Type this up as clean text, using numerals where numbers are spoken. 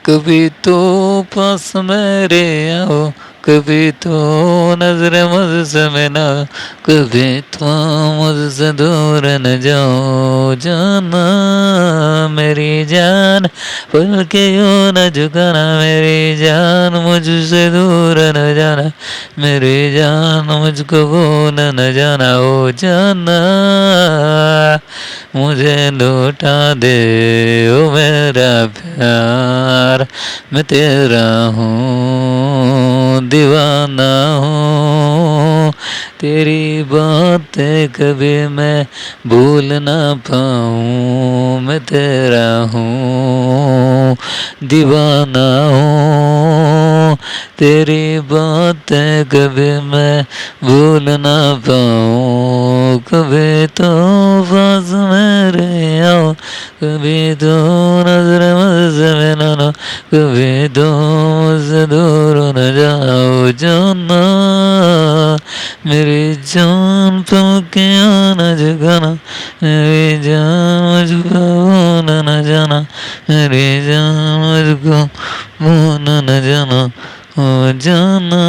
कभी तो पास मेरे आओ, कभी तो नजर मुझसे मिला, कभी तो मुझसे दूर न जाओ जाना मेरी जान, पल के यूं न झुकाना मेरी जान, मुझसे दूर न जाना मेरी जान, मुझको भूल न जाना ओ जाना, मुझे लौटा दे ओ मेरा प्यार, मैं तेरा हूँ दीवाना हूँ, तेरी बातें कभी मैं भूल ना पाऊँ, मैं तेरा हूँ दीवाना हूँ, तेरी बातें कभी मैं भूल ना पाऊँ, कभी तो पास मेरे आओ, कभी तो नजर मुझसे मिलाना, कभी तो मुझसे दूर न जाओ जाना मेरी जान, तुमके आना जगाना मेरी जान, मुझको भूल न जाना मेरी जान, मुझको भूल न जाना ओ जाना।